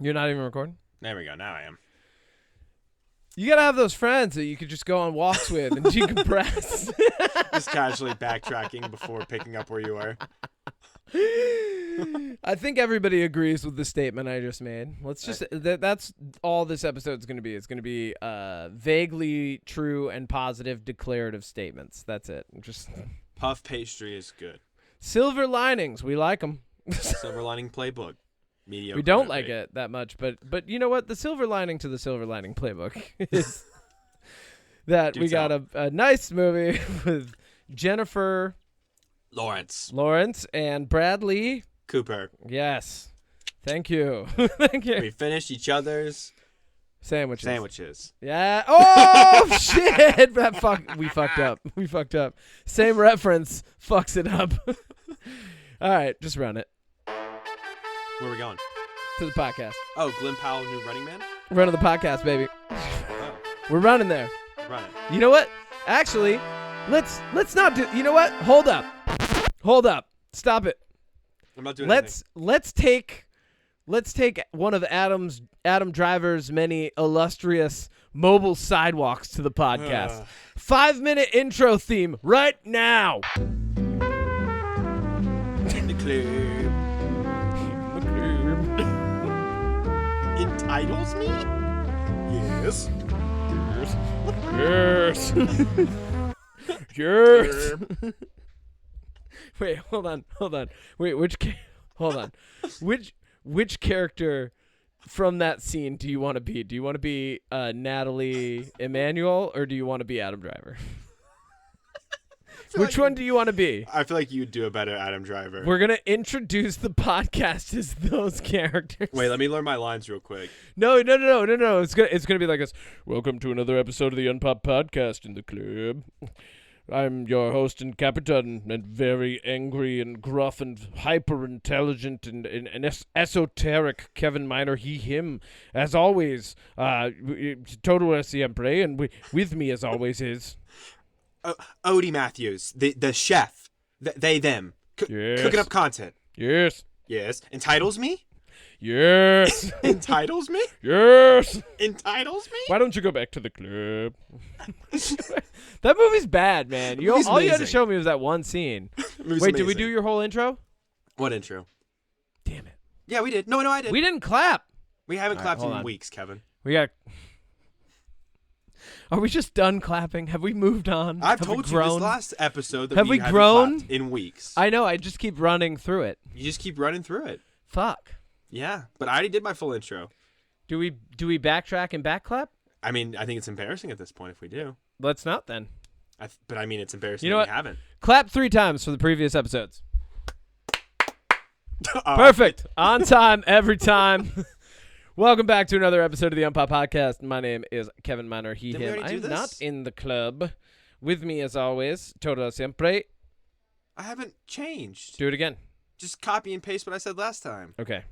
You're not even recording? There we go. Now I am. You got to have those friends that you could just go on walks with and decompress. Just casually backtracking before picking up where you are. I think everybody agrees with the statement I just made. Let's just that's all this episode's going to be. It's going to be vaguely true and positive declarative statements. That's it. Just Puff pastry is good. silver linings. We like them. Silver lining playbook. Mediocre. We don't like it that much, but you know what? The silver lining to the silver lining playbook is that we got a nice movie with Jennifer Lawrence and Bradley Cooper. Yes. Thank you. Thank you. We finished each other's sandwiches. Yeah. Oh shit. We fucked up. We fucked up. Same reference fucks it up. All right, just run it. Where are we going? To the podcast. Oh, Glenn Powell, new running man? Run to the podcast, baby. Oh, We're running there. run it. You know what? Actually, let's not do. You know what? Hold up. Stop it. I'm not doing anything. Let's take one of Adam Driver's many illustrious mobile sidewalks to the podcast. 5-minute intro theme right now. The club entitles me? Yes. Yes. Wait, hold on. Wait, which character from that scene do you want to be? Do you want to be Nathalie, Emmanuel, or do you want to be Adam Driver? Which one do you want to be? I feel like you'd do a better Adam Driver. We're going to introduce the podcast as those characters. Wait, let me learn my lines real quick. No. It's going to be like this. Welcome to another episode of the Unpop Podcast in the club. I'm your host and captain, and very angry and gruff and hyper-intelligent and esoteric Kevin Miner, he, him. As always, todo siempre, and with me as always is... Odie Matthews, the chef. They, them. Yes. Cooking up content. Yes. Yes. Entitles me? Yes. Entitles me? Yes. Entitles me? Why don't you go back to the club? That movie's bad, man. All you had to show me was that one scene. Wait, did we do your whole intro? What intro? Damn it. Yeah, we did. No, I did. We didn't clap. We haven't clapped hold in on. weeks, Kevin. Are we just done clapping? Have we moved on? I've Have told we you grown? this last episode that Have we we haven't grown? clapped in weeks. I know. I just keep running through it. You just keep running through it. Fuck. Yeah, but I already did my full intro. Do we backtrack and backclap? I mean, I think it's embarrassing at this point if we do. Let's not then. But I mean, it's embarrassing You know that what? we haven't. Clap 3 times for the previous episodes. Perfect. On time, every time. Welcome back to another episode of the Unpop Podcast. My name is Kevin Miner, he, Didn't we him. already do I'm this? not in the club. With me, as always, todo siempre. I haven't changed. Do it again. Just copy and paste what I said last time. Okay.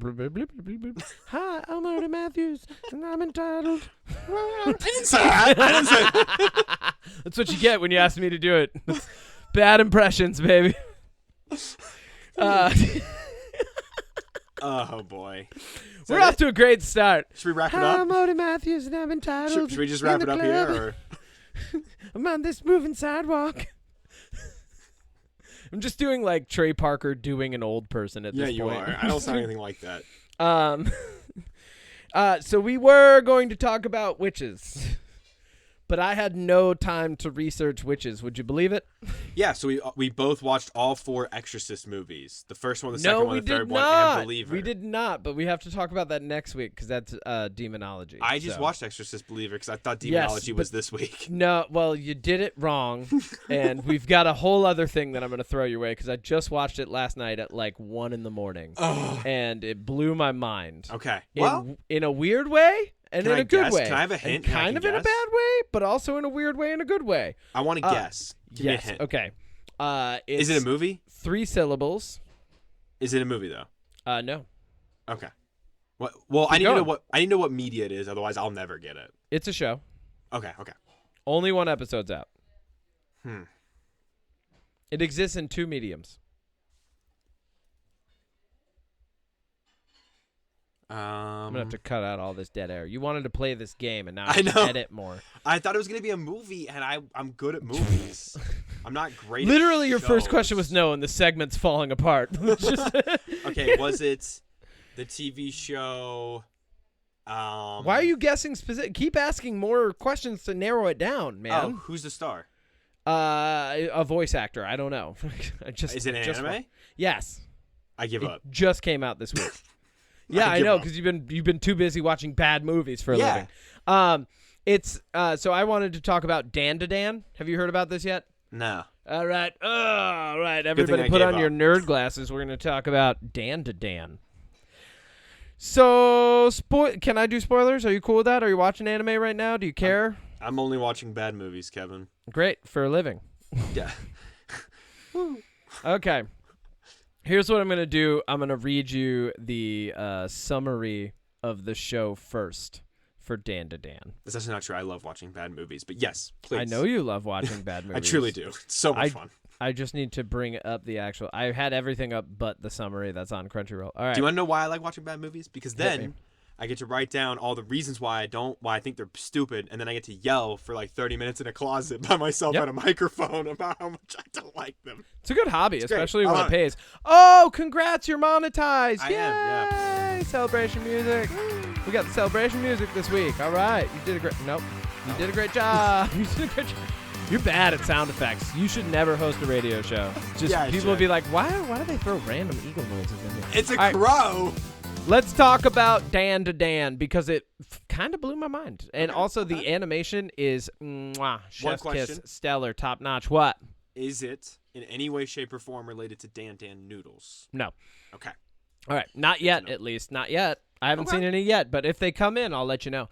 Hi, I'm Odie Matthews, and I'm entitled. I didn't say that. That's what you get when you ask me to do it. Bad impressions, baby. Oh, boy. We're off to a great start. Should we wrap it Hi, up? I'm Odie Matthews, and I'm entitled. Should we just wrap it up here? Or? I'm on this moving sidewalk. I'm just doing like Trey Parker doing an old person at this point. Yeah, you are. I don't sound anything like that. So we were going to talk about witches, but I had no time to research witches. Would you believe it? Yeah, so we both watched all 4 Exorcist movies. The first one, the second one, the third one, and Believer. We did not, but we have to talk about that next week because that's demonology. I just watched Exorcist Believer because I thought demonology was this week. No, well, you did it wrong, and we've got a whole other thing that I'm going to throw your way because I just watched it last night at like 1 a.m, and it blew my mind. Okay, well, in a weird way. And in a good way. Can I have a hint? And kind of in a bad way, but also in a weird way, in a good way. I want to guess. Give me a hint. Okay. Is it a movie? 3 syllables. Is it a movie though? No. Okay. Well, I need to know what media it is. Otherwise, I'll never get it. It's a show. Okay. Only 1 episode's out. Hmm. It exists in 2 mediums. I'm gonna have to cut out all this dead air. You wanted to play this game, and now I know. edit more. I thought it was gonna be a movie, and I'm good at movies. I'm not great. Literally, at your shows. first question was no, and the segment's falling apart. Okay, was it the TV show? Why are you guessing specific? Keep asking more questions to narrow it down, man. Oh, who's the star? A voice actor. I don't know. Is it an anime? Yes. I give up. Just came out this week. Yeah, I know, because you've been too busy watching bad movies for a living. It's so I wanted to talk about Dan to Dan. Have you heard about this yet? No. All right. Everybody put on your nerd glasses. We're going to talk about Dan to Dan. So, can I do spoilers? Are you cool with that? Are you watching anime right now? Do you care? I'm only watching bad movies, Kevin. Great, for a living. Yeah. Okay. Here's what I'm going to do. I'm going to read you the summary of the show first for Dan to Dan. That's actually not true. I love watching bad movies, but yes, please. I know you love watching bad movies. I truly do. It's so much fun. I just need to bring up the actual... I had everything up but the summary that's on Crunchyroll. All right. Do you want to know why I like watching bad movies? Because then I get to write down all the reasons why I think they're stupid, and then I get to yell for like 30 minutes in a closet by myself at a microphone about how much I don't like them. It's a good hobby, it's especially great. when it pays. Oh, congrats, you're monetized. I Yay! am, yeah. Celebration music. We got the celebration music this week. All right. You did a great... Nope. You did a great job. You did a great job. You're bad at sound effects. You should never host a radio show. Just people will be like, why do they throw random eagle noises in here? It's a crow. Let's talk about Dan to Dan because it kind of blew my mind. And also the animation is chef's kiss, stellar, top notch. What? Is it in any way, shape, or form related to Dan Dan Noodles? No. Okay. All right. Not yet, at least. Not yet. I haven't seen any yet, but if they come in, I'll let you know.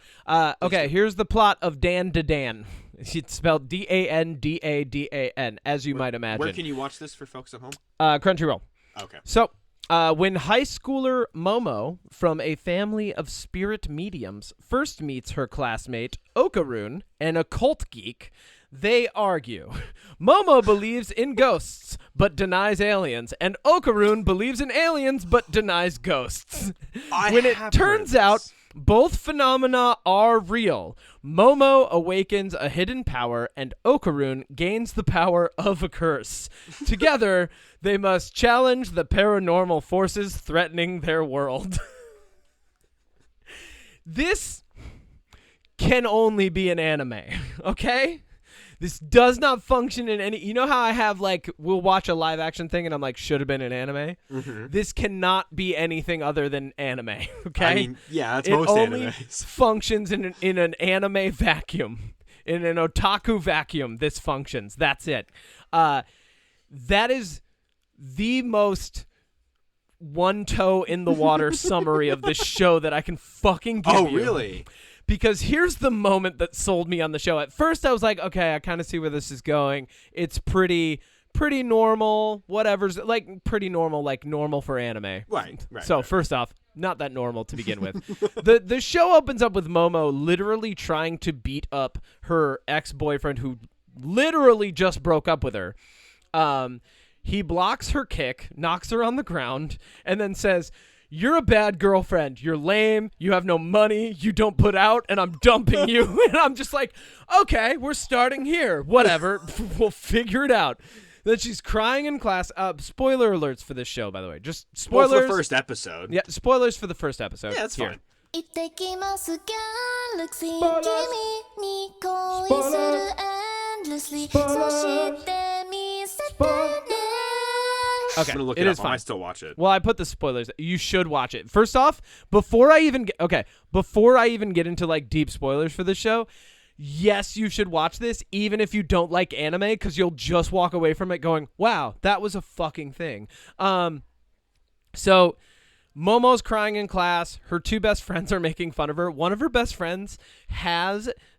Okay, here's the plot of Dan to Dan. It's spelled D-A-N-D-A-D-A-N, as you might imagine. Where can you watch this for folks at home? Crunchyroll. Okay. So, when high schooler Momo, from a family of spirit mediums, first meets her classmate Okarun, an occult geek, they argue. Momo believes in ghosts, but denies aliens, and Okarun believes in aliens, but denies ghosts. When it turns out both phenomena are real, Momo awakens a hidden power, and Okarun gains the power of a curse. Together, they must challenge the paranormal forces threatening their world. This can only be an anime, okay? This does not function in any... You know how I have, like, we'll watch a live-action thing and I'm like, should have been an anime? Mm-hmm. This cannot be anything other than anime, okay? I mean, yeah, that's most animes. It only functions in an anime vacuum. In an otaku vacuum, this functions. That's it. That is the most one-toe-in-the-water summary of this show that I can fucking give you. Oh, really? Because here's the moment that sold me on the show. At first, I was like, okay, I kind of see where this is going. It's pretty normal, whatever's, like, pretty normal, like normal for anime. Right. So, first off, not that normal to begin with. The show opens up with Momo literally trying to beat up her ex-boyfriend who literally just broke up with her. He blocks her kick, knocks her on the ground, and then says... You're a bad girlfriend. You're lame. You have no money. You don't put out, and I'm dumping you. And I'm just like, okay, we're starting here. Whatever. We'll figure it out. Then she's crying in class. Spoiler alerts for this show, by the way. Just spoilers. Well, for the first episode. Yeah, spoilers for the first episode. Yeah, that's fine. Okay, I'm gonna look it it is up. fine. I still watch it. Well, I put the spoilers. You should watch it. First off, before I even get into like deep spoilers for the show, yes, you should watch this, even if you don't like anime, because you'll just walk away from it going, "Wow, that was a fucking thing." So Momo's crying in class. Her two best friends are making fun of her. One of her best friends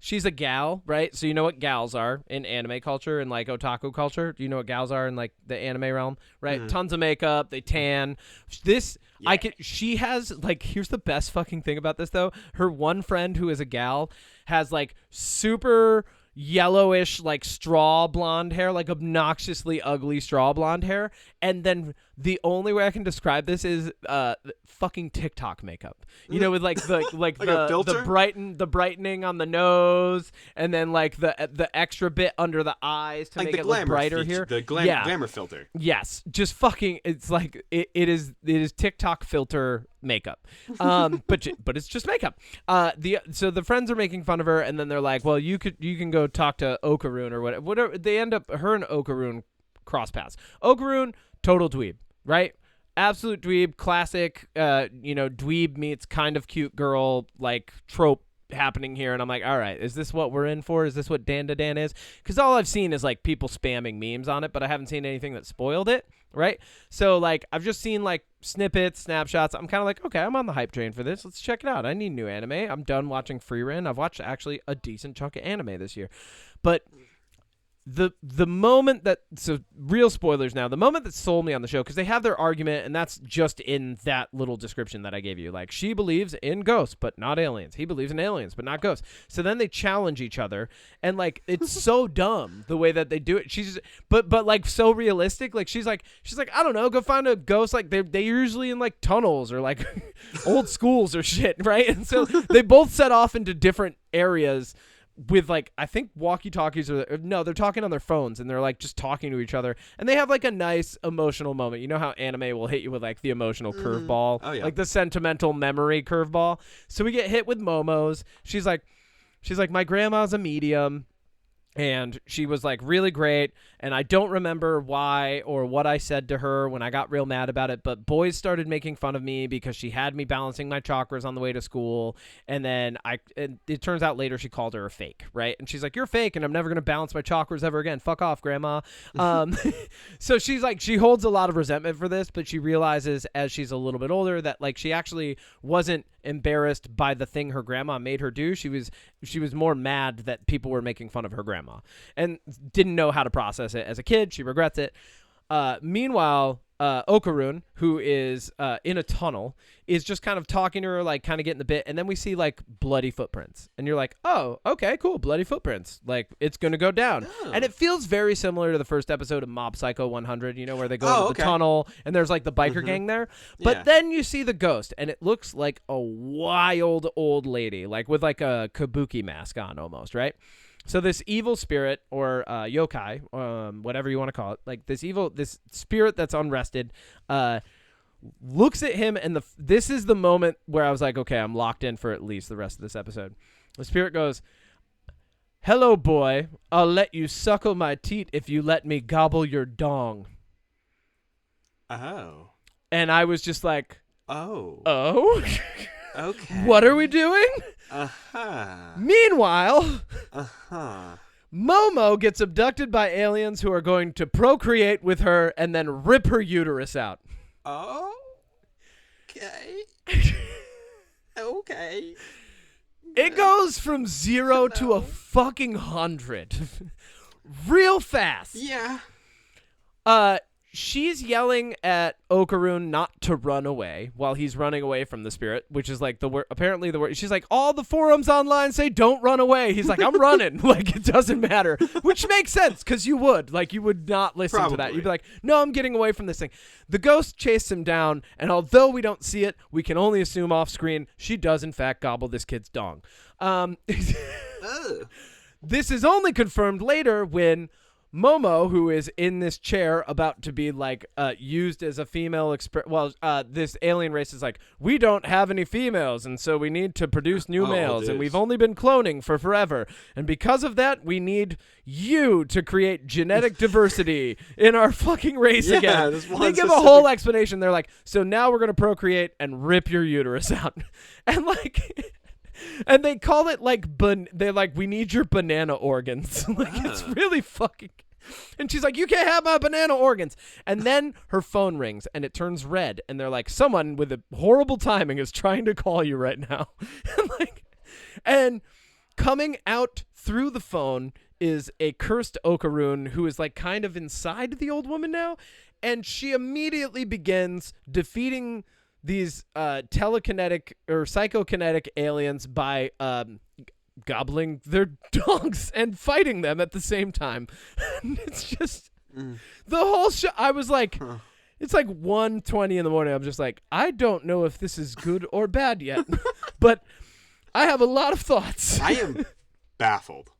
she's a gal, right? So you know what gals are in anime culture and like otaku culture. Do you know what gals are in like the anime realm, right? Mm-hmm. Tons of makeup, they tan. She has like, here's the best fucking thing about this though. Her one friend who is a gal has like super yellowish, like straw blonde hair, like obnoxiously ugly straw blonde hair. And then the only way I can describe this is fucking TikTok makeup. You know, with like the like the brightening on the nose, and then like the extra bit under the eyes to make it look brighter here. The glamour filter. Yes, just fucking. It's like it is TikTok filter makeup. But it's just makeup. So the friends are making fun of her, and then they're like, well, you can go talk to Okaroon or whatever. They end up, her and Okaroon cross paths. Okaroon, total dweeb, right? Absolute dweeb, classic, dweeb meets kind of cute girl, like, trope happening here. And I'm like, all right, is this what we're in for? Is this what Dan to Dan is? Because all I've seen is, like, people spamming memes on it, but I haven't seen anything that spoiled it, right? So, like, I've just seen, like, snippets, snapshots. I'm kind of like, okay, I'm on the hype train for this. Let's check it out. I need new anime. I'm done watching Frieren. I've watched, actually, a decent chunk of anime this year. But the moment that, so real spoilers now, the moment that sold me on the show, because they have their argument, and that's just in that little description that I gave you. Like, she believes in ghosts, but not aliens. He believes in aliens, but not ghosts. So then they challenge each other, and, like, it's so dumb the way that they do it. She's, but like, so realistic. Like, she's like, I don't know, go find a ghost. Like, they're usually in, like, tunnels or, like, old schools or shit, right? And so they both set off into different areas with, like, I think walkie-talkies, or no, they're talking on their phones, and they're, like, just talking to each other, and they have, like, a nice emotional moment. You know how anime will hit you with, like, the emotional curveball, like the sentimental memory curveball. So we get hit with Momo's. She's like, my grandma's a medium, and she was, like, really great, and I don't remember why or what I said to her when I got real mad about it, but boys started making fun of me because she had me balancing my chakras on the way to school, and then it turns out later she called her a fake, right? And she's like, you're fake, and I'm never going to balance my chakras ever again. Fuck off, grandma. So she's like, she holds a lot of resentment for this, but she realizes as she's a little bit older that, like, she actually wasn't embarrassed by the thing her grandma made her do. She was more mad that people were making fun of her grandma and didn't know how to process it as a kid. She regrets it. Meanwhile, Okaroon, who is in a tunnel, is just kind of talking to her, like, kind of getting the bit, and then we see, like, bloody footprints, and you're like, oh, okay, cool, bloody footprints, like, it's gonna go down. And it feels very similar to the first episode of Mob Psycho 100, you know, where they go into the tunnel and there's, like, the biker gang there, but then you see the ghost, and it looks like a wild old lady, like, with, like, a kabuki mask on almost, right? So this evil spirit, or yokai, whatever you want to call it, like this spirit that's unrested, looks at him, and this is the moment where I was like, okay, I'm locked in for at least the rest of this episode. The spirit goes, hello, boy. I'll let you suckle my teat if you let me gobble your dong. Oh. And I was just like, oh. Okay. What are we doing? Meanwhile, Momo gets abducted by aliens who are going to procreate with her and then rip her uterus out. Oh. Okay. Okay. It goes from 0 to a fucking 100. Real fast. Yeah. She's yelling at Okaroon not to run away while he's running away from the spirit, which is like the word. Apparently, the word. She's like, all the forums online say don't run away. He's like, I'm running. Like, it doesn't matter, which makes sense because you would not listen to that. You'd be like, no, I'm getting away from this thing. The ghost chased him down, and although we don't see it, we can only assume off screen she does in fact gobble this kid's dong. This is only confirmed later when Momo, who is in this chair about to be, like, used as a female this alien race is like, we don't have any females, and so we need to produce new males, and we've only been cloning for forever, and because of that, we need you to create genetic diversity in our fucking race again. They give a whole explanation. They're like, so now we're going to procreate and rip your uterus out. And, like... And they call it, like, they're like, we need your banana organs. Like, it's really fucking... And she's like, you can't have my banana organs. And then her phone rings, and it turns red. And they're like, someone with a horrible timing is trying to call you right now. And coming out through the phone is a cursed Okaroon who is, like, kind of inside the old woman now. And she immediately begins defeating these telekinetic or psychokinetic aliens by gobbling their dogs and fighting them at the same time. And it's just the whole show. I was like, it's like 1:20 in the morning. I'm just like, I don't know if this is good or bad yet, but I have a lot of thoughts. I am baffled.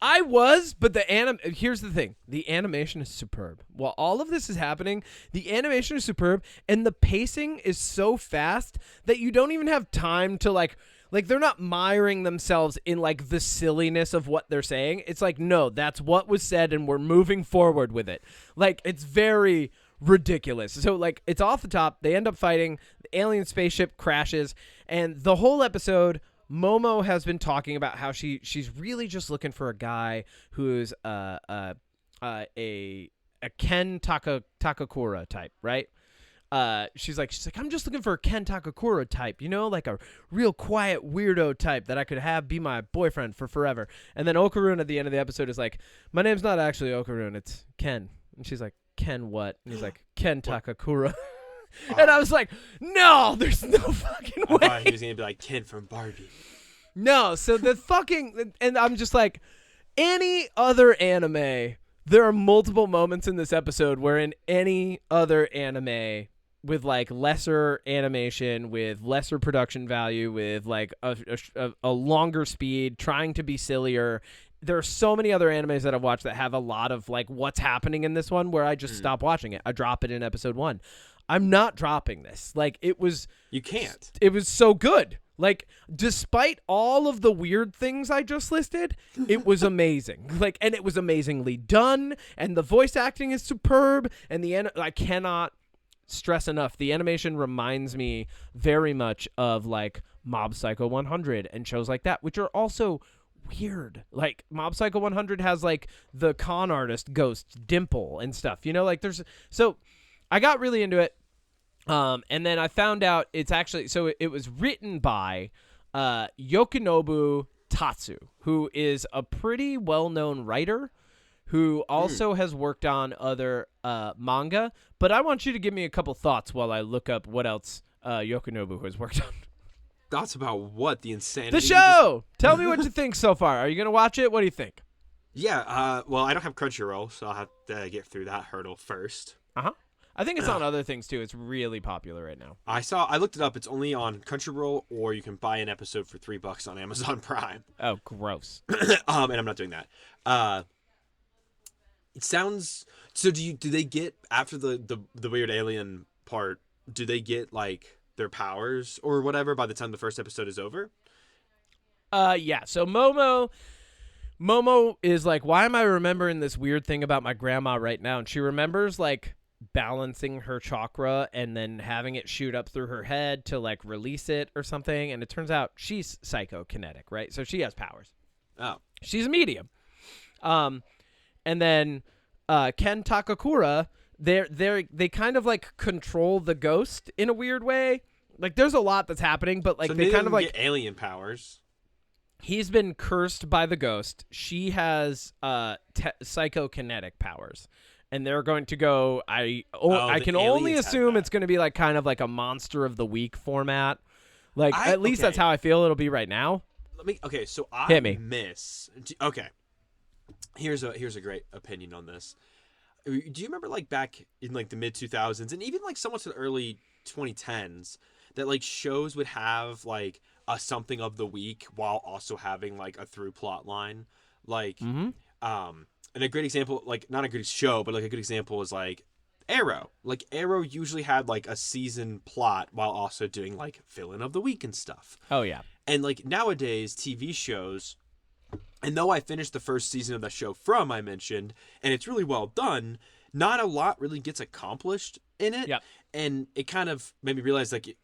I was, but here's the thing. The animation is superb. While all of this is happening, the animation is superb, and the pacing is so fast that you don't even have time to like they're not miring themselves in like the silliness of what they're saying. It's like, no, that's what was said and we're moving forward with it. Like, it's very ridiculous. So like, it's off the top. They end up fighting. The alien spaceship crashes, and the whole episode, Momo has been talking about how she's really just looking for a guy who's a Ken Takakura type, right? She's like, I'm just looking for a Ken Takakura type, you know, like a real quiet weirdo type that I could have be my boyfriend for forever. And then Okarun at the end of the episode is like, my name's not actually Okarun, it's Ken. And she's like, Ken what? And he's like, Ken Takakura. And I was like, no, there's no fucking way. I thought he was going to be like Ken from Barbie. No, so and I'm just like, any other anime, there are multiple moments in this episode where in any other anime with like lesser animation, with lesser production value, with like a longer speed, trying to be sillier, there are so many other animes that I've watched that have a lot of like what's happening in this one where I just stop watching it. I drop it in episode 1. I'm not dropping this. Like, it was... You can't. It was so good. Like, despite all of the weird things I just listed, it was amazing. Like, and it was amazingly done, and the voice acting is superb, and I cannot stress enough, the animation reminds me very much of, like, Mob Psycho 100 and shows like that, which are also weird. Like, Mob Psycho 100 has, like, the con artist ghost Dimple and stuff, you know? Like, there's... So... I got really into it, and then I found out it's actually... So it was written by Yoshinobu Tatsu, who is a pretty well-known writer who also has worked on other manga. But I want you to give me a couple thoughts while I look up what else Yoshinobu has worked on. Thoughts about what? The insanity? The show! Tell me what you think so far. Are you going to watch it? What do you think? Yeah, well, I don't have Crunchyroll, so I'll have to get through that hurdle first. Uh-huh. I think it's on other things, too. It's really popular right now. I looked it up. It's only on Crunchyroll, or you can buy an episode for $3 on Amazon Prime. Oh, gross. And I'm not doing that. It sounds... So do they get, after the weird alien part, do they get, like, their powers or whatever by the time the first episode is over? Yeah. So Momo is like, why am I remembering this weird thing about my grandma right now? And she remembers, like, balancing her chakra and then having it shoot up through her head to like release it or something, and it turns out she's psychokinetic, right? So she has powers. Oh, she's a medium. And then Ken Takakura, they kind of like control the ghost in a weird way. Like, there's a lot that's happening, but like, so they kind of like get alien powers. He's been cursed by the ghost. She has psychokinetic powers. And they're going to go, I can only assume it's going to be like kind of like a Monster of the Week format. Like, at least that's how I feel it'll be right now. So I Hit me. miss. Okay. Here's a great opinion on this. Do you remember like back in like the mid 2000s and even like somewhat to the early 2010s that like shows would have like a something of the week while also having like a through plot line? Like, and a great example, like, not a good show, but, like, a good example is, like, Arrow. Like, Arrow usually had, like, a season plot while also doing, like, fill-in of the week and stuff. Oh, yeah. And, like, nowadays, TV shows, and though I finished the first season of the show I mentioned, and it's really well done, not a lot really gets accomplished in it. Yep. And it kind of made me realize, like,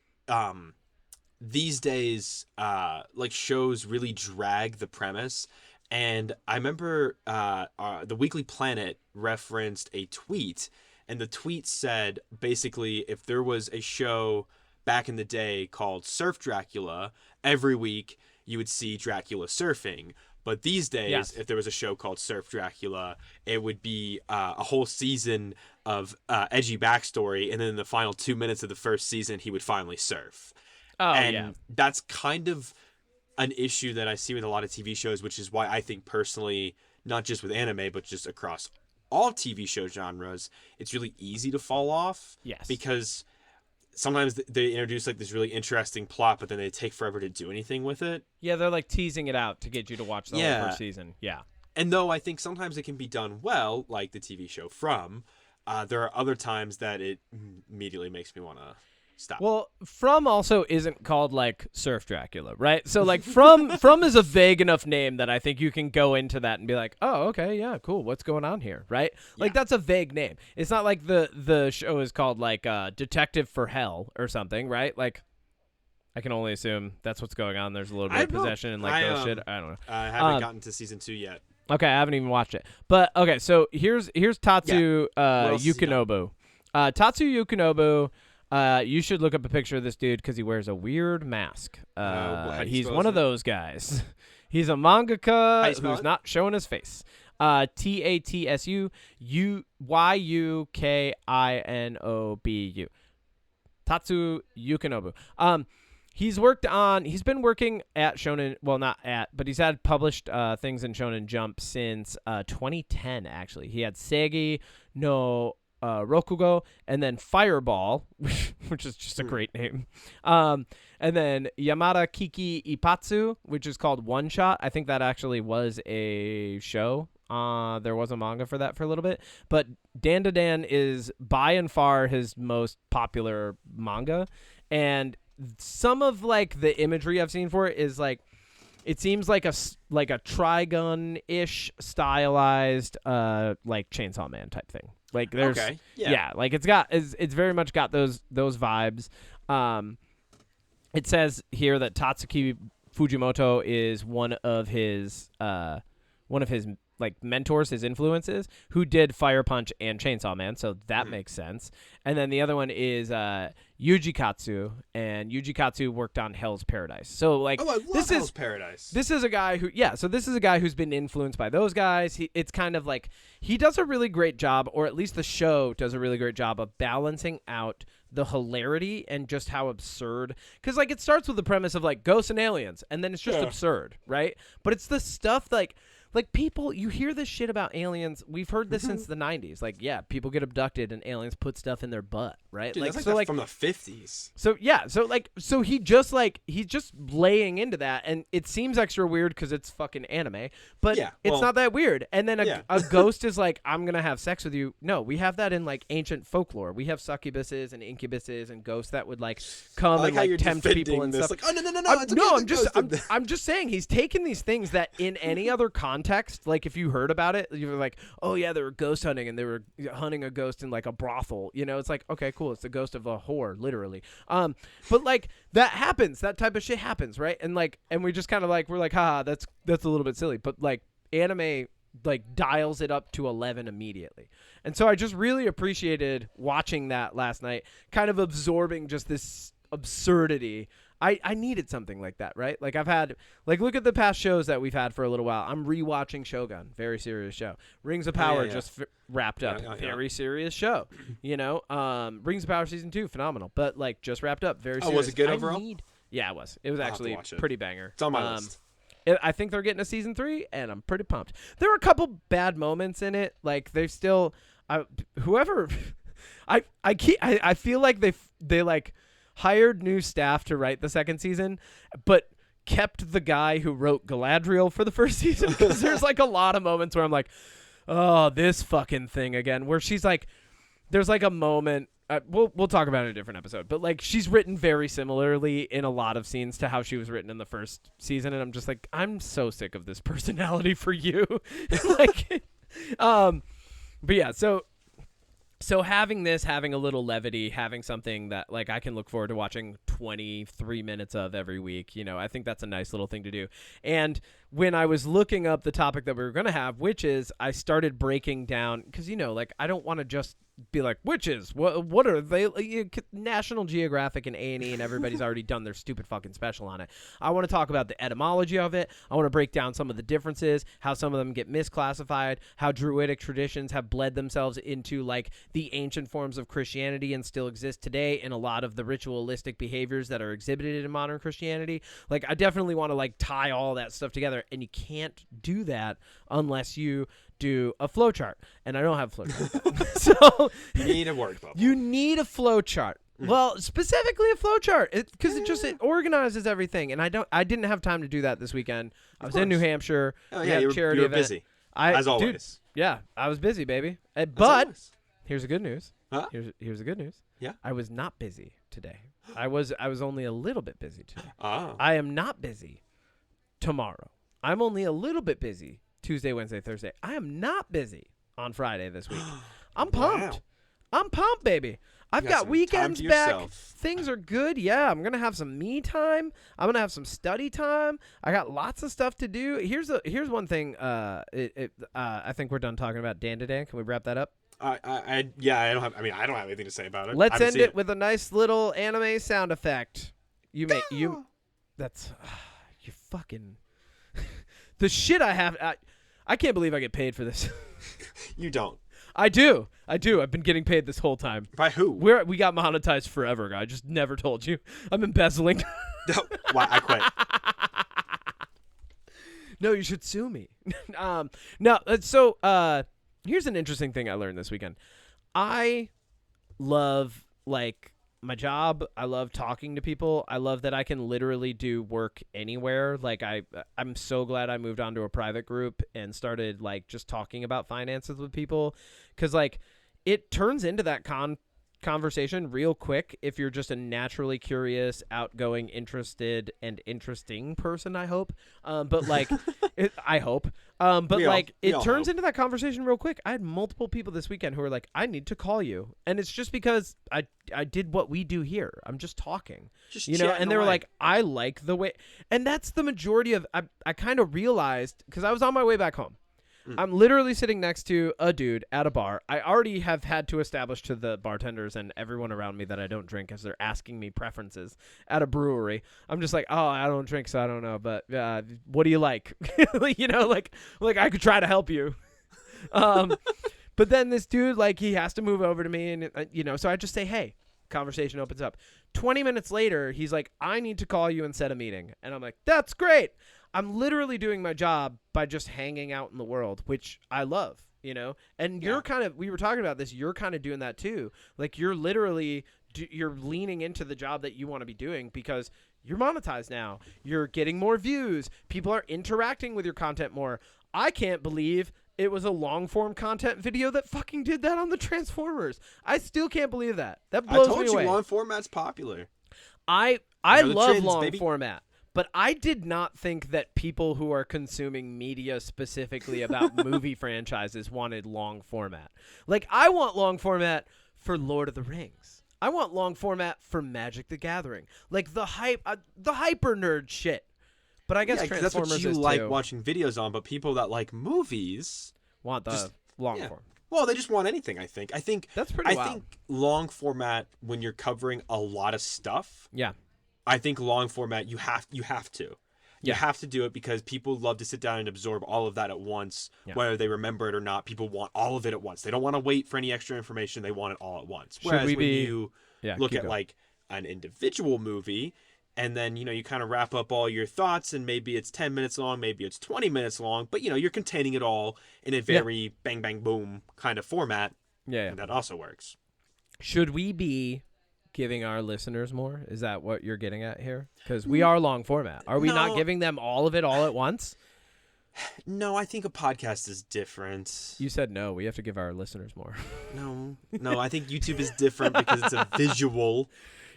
these days, like, shows really drag the premise. And I remember the Weekly Planet referenced a tweet, and the tweet said, basically, if there was a show back in the day called Surf Dracula, every week you would see Dracula surfing. But these days, if there was a show called Surf Dracula, it would be a whole season of edgy backstory, and then in the final 2 minutes of the first season, he would finally surf. Oh, and that's kind of an issue that I see with a lot of TV shows, which is why I think personally, not just with anime, but just across all TV show genres, it's really easy to fall off. Yes. Because sometimes they introduce like this really interesting plot, but then they take forever to do anything with it. Yeah, they're like teasing it out to get you to watch the whole first season. Yeah. And though I think sometimes it can be done well, like the TV show From, there are other times that it immediately makes me want to stop. Well, From also isn't called like Surf Dracula, right? So like From is a vague enough name that I think you can go into that and be like, oh, okay, yeah, cool. What's going on here, right? Like that's a vague name. It's not like the show is called like Detective for Hell or something, right? Like I can only assume that's what's going on. There's a little bit of possession and like those shit. I don't know. I haven't gotten to season 2 yet. Okay, I haven't even watched it. But okay, so here's Tatsu Yukinobu. Tatsu Yukinobu. You should look up a picture of this dude because he wears a weird mask. He's one of those guys. He's a mangaka who's not showing his face. Tatsu Yukinobu. Tatsu Yukinobu. He's been working at Shonen, well, not at, but he's had published things in Shonen Jump since 2010, actually. He had Segi no Rokugo, and then Fireball, which is just a great name. And then Yamada Kiki Ipatsu, which is called One Shot. I think that actually was a show. There was a manga for that for a little bit. But Dan to Dan is by and far his most popular manga. And some of like the imagery I've seen for it is like, it seems like a Trigun-ish stylized like Chainsaw Man type thing. Like there's like it's very much got those vibes. It says here that Tatsuki Fujimoto is one of his like mentors, his influences, who did Fire Punch and Chainsaw Man, so that makes sense. And then the other one is Yuji Katsu, and Yuji Katsu worked on Hell's Paradise. So like, I love Hell's Paradise. This is a guy who's been influenced by those guys. It's kind of like he does a really great job, or at least the show does a really great job of balancing out the hilarity and just how absurd, because like it starts with the premise of like ghosts and aliens, and then it's just absurd, right? But it's the stuff like people, you hear this shit about aliens. We've heard this since the 90s. Like, yeah, people get abducted and aliens put stuff in their butt, right? Dude, like, that's so like from the 50s. So yeah, so he's just laying into that, and it seems extra weird because it's fucking anime, but it's not that weird. And then a ghost is like, I'm gonna have sex with you. No, we have that in like ancient folklore. We have succubuses and incubuses and ghosts that would like come and like tempt people and stuff. Like, oh no, I'm just saying he's taken these things that in any other context, like if you heard about it, you're like, oh yeah, they were ghost hunting and they were hunting a ghost in like a brothel. You know, it's like, okay, cool, it's the ghost of a whore, literally. But like that happens, that type of shit happens, right? And like, and we just kind of like, we're like, haha, that's a little bit silly. But like anime like dials it up to 11 immediately. And so I just really appreciated watching that last night, kind of absorbing just this absurdity. I needed something like that, right? Like I've had, like, look at the past shows that we've had for a little while. I'm rewatching Shogun, very serious show. Rings of Power just wrapped up, very serious show. You know, Rings of Power season 2, phenomenal, but like just wrapped up, very serious. Was it good overall? Yeah, it was. It was actually pretty banger. It's on my list. I think they're getting a season 3, and I'm pretty pumped. There were a couple bad moments in it, like they still, I feel like they like hired new staff to write the second season, but kept the guy who wrote Galadriel for the first season, because there's like a lot of moments where I'm like, oh, this fucking thing again, where she's like, there's like a moment, we'll talk about it in a different episode, but like she's written very similarly in a lot of scenes to how she was written in the first season, and I'm just like, I'm so sick of this personality for you. Like but yeah, so having a little levity, having something that like I can look forward to watching 23 minutes of every week, you know, I think that's a nice little thing to do. And when I was looking up the topic that we were going to have, which is I started breaking down, because, you know, like I don't want to just be like, witches, what are they? National Geographic and A&E and everybody's already done their stupid fucking special on it. I want to talk about the etymology of it. I want to break down some of the differences, how some of them get misclassified, how Druidic traditions have bled themselves into like the ancient forms of Christianity and still exist today in a lot of the ritualistic behaviors that are exhibited in modern Christianity. Like, I definitely want to like tie all that stuff together, and you can't do that unless you do a flowchart, and I don't have a flowchart. So you need a word bubble. You need a flowchart. Well, specifically a flowchart, because it organizes everything, and I didn't have time to do that this weekend. I was in New Hampshire. Oh yeah, you were busy. As always. Dude, yeah, I was busy, baby. But here's the good news. Huh? Here's the good news. Yeah. I was not busy today. I was only a little bit busy today. Oh. I am not busy tomorrow. I'm only a little bit busy Tuesday, Wednesday, Thursday. I am not busy on Friday this week. I'm pumped. Wow. I'm pumped, baby. I've got weekends back. Things are good. Yeah, I'm going to have some me time. I'm going to have some study time. I got lots of stuff to do. Here's one thing. I think we're done talking about Dan today. Can we wrap that up? I don't have anything to say about it. Let's end it with a nice little anime sound effect. That's you fucking the shit I have. I can't believe I get paid for this. You don't. I do. I've been getting paid this whole time. By who? We got monetized forever. I just never told you. I'm embezzling. No, I quit. No, you should sue me. No. So here's an interesting thing I learned this weekend. I love my job. I love talking to people. I love that I can literally do work anywhere. Like I'm so glad I moved on to a private group and started like just talking about finances with people, because like it turns into that conversation real quick if you're just a naturally curious, outgoing, interested, and interesting person. I hope, but like I hope. But it turns into that conversation real quick. I had multiple people this weekend who were like, I need to call you. And it's just because I did what we do here. I'm just talking, and they were like, I like the way. And that's the majority of, I kind of realized, because I was on my way back home. I'm literally sitting next to a dude at a bar. I already have had to establish to the bartenders and everyone around me that I don't drink, as they're asking me preferences at a brewery. I'm just like, oh, I don't drink, so I don't know. But what do you like? Like I could try to help you. But then this dude, like, he has to move over to me, and so I just say, hey. Conversation opens up. 20 minutes later, he's like, I need to call you and set a meeting. And I'm like, that's great. I'm literally doing my job by just hanging out in the world, which I love, and you're we were talking about this, you're kind of doing that too. Like, you're literally, you're leaning into the job that you want to be doing because you're monetized now. You're getting more views. People are interacting with your content more. I can't believe it was a long-form content video that fucking did that on the Transformers. I still can't believe that. That blows me away. I told you long format's popular. I love long format, but I did not think that people who are consuming media specifically about movie franchises wanted long format. Like, I want long format for Lord of the Rings. I want long format for Magic the Gathering. Like the hyper nerd shit. But I guess Transformers that's what you like watching videos on, but people that like movies want the long form. Well, they just want anything, I think. I think that's pretty wild. I think long format, when you're covering a lot of stuff. Yeah. I think long format you have to. You have to do it because people love to sit down and absorb all of that at once, whether they remember it or not. People want all of it at once. They don't want to wait for any extra information. They want it all at once. Whereas when you look at like an individual movie, and then, you kind of wrap up all your thoughts, and maybe it's 10 minutes long, maybe it's 20 minutes long, but, you're containing it all in a very bang, bang, boom kind of format. Yeah. And that also works. Should we be giving our listeners more? Is that what you're getting at here? Because we are long format. Are we not giving them all of it all at once? No, I think a podcast is different. You said no. We have to give our listeners more. No, I think YouTube is different because it's a visual.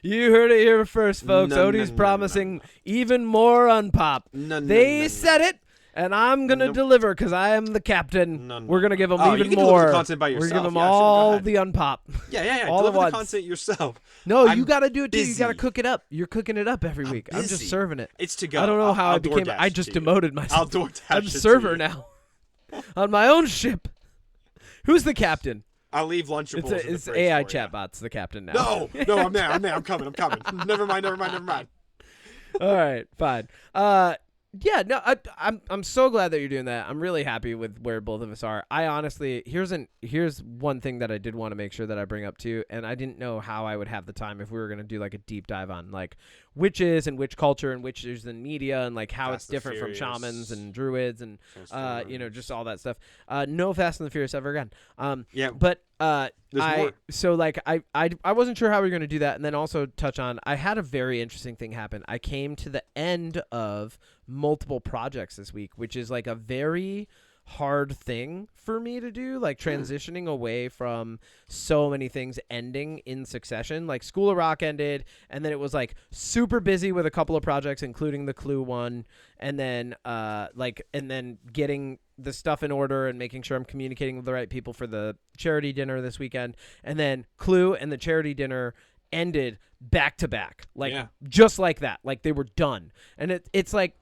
You heard it here first, folks. Odie's promising even more unpop. They said it, and I'm going to deliver because I am the captain. We're going to give them even more. Deliver the content by yourself. We're going to give them all the unpop. Yeah. All deliver the content yourself. No, you got to do it too. You got to cook it up. You're cooking it up every week. I'm just serving it. It's to go. I don't know how I became. I just demoted myself. I'll DoorDash I'm server now on my own ship. Who's the captain? I'll leave Lunchables. It's AI chatbots, the captain now. No, I'm there. I'm coming. Never mind. All right, fine. Yeah, no, I'm so glad that you're doing that. I'm really happy with where both of us are. I honestly, here's one thing that I did want to make sure that I bring up too, and I didn't know how I would have the time if we were gonna do like a deep dive on like witches and witch culture and witches in media and like how it's different from shamans and druids and just all that stuff. No Fast and the Furious ever again. Yeah, but more. So like I wasn't sure how we were gonna do that, and then also touch on I had a very interesting thing happen. I came to the end of multiple projects this week, which is like a very hard thing for me to do, like transitioning away from so many things ending in succession. Like School of Rock ended, and then it was like super busy with a couple of projects, including the Clue one, and then getting the stuff in order and making sure I'm communicating with the right people for the charity dinner this weekend, and then Clue and the charity dinner ended back to back, just like that, like they were done. And it's like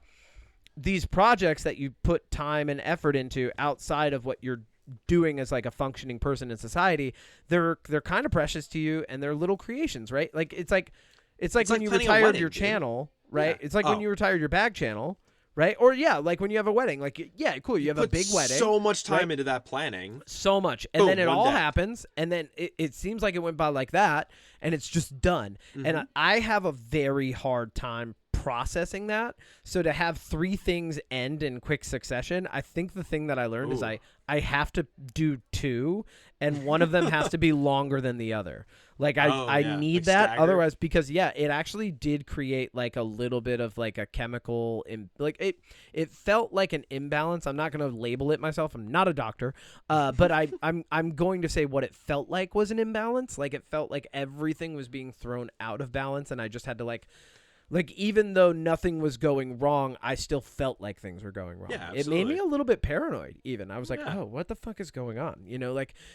these projects that you put time and effort into outside of what you're doing as like a functioning person in society, they're kind of precious to you, and they're little creations, right? Like it's like when you retired your channel, right? Yeah. It's like when you retired your bag channel, right? Or like when you have a wedding, like cool, you have a big wedding. So much time into that planning. So much. And then it all happens, and then it seems like it went by like that, and it's just done. Mm-hmm. And I have a very hard time processing that. So to have 3 things end in quick succession, I think the thing that I learned is I have to do 2, and one of them has to be longer than the other. Like I need like that staggered. Otherwise, because it actually did create like a little bit of like a chemical like it felt like an imbalance. I'm not going to label it myself. I'm not a doctor. But I'm going to say what it felt like was an imbalance. Like it felt like everything was being thrown out of balance, and I just had to like even though nothing was going wrong, I still felt like things were going wrong. Yeah, it made me a little bit paranoid even. I was like, oh, what the fuck is going on?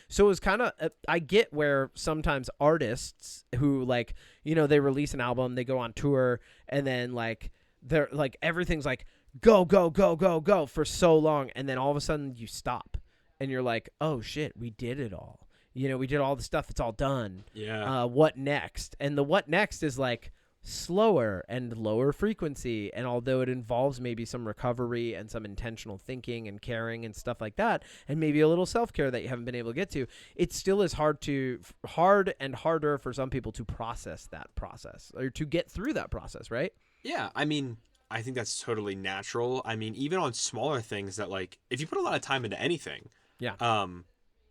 So it was kind of, I get where sometimes artists who like, they release an album, they go on tour, and then like, they're like, everything's like, go, go, go, go, go for so long. And then all of a sudden you stop and you're like, oh shit, we did it all. We did all the stuff. It's all done. Yeah. What next? And the what next is like, slower and lower frequency, and although it involves maybe some recovery and some intentional thinking and caring and stuff like that, and maybe a little self-care that you haven't been able to get to, it still is hard and harder for some people to process that process or to get through that process, right? Yeah, I mean, I think that's totally natural. I mean, even on smaller things that like, if you put a lot of time into anything, and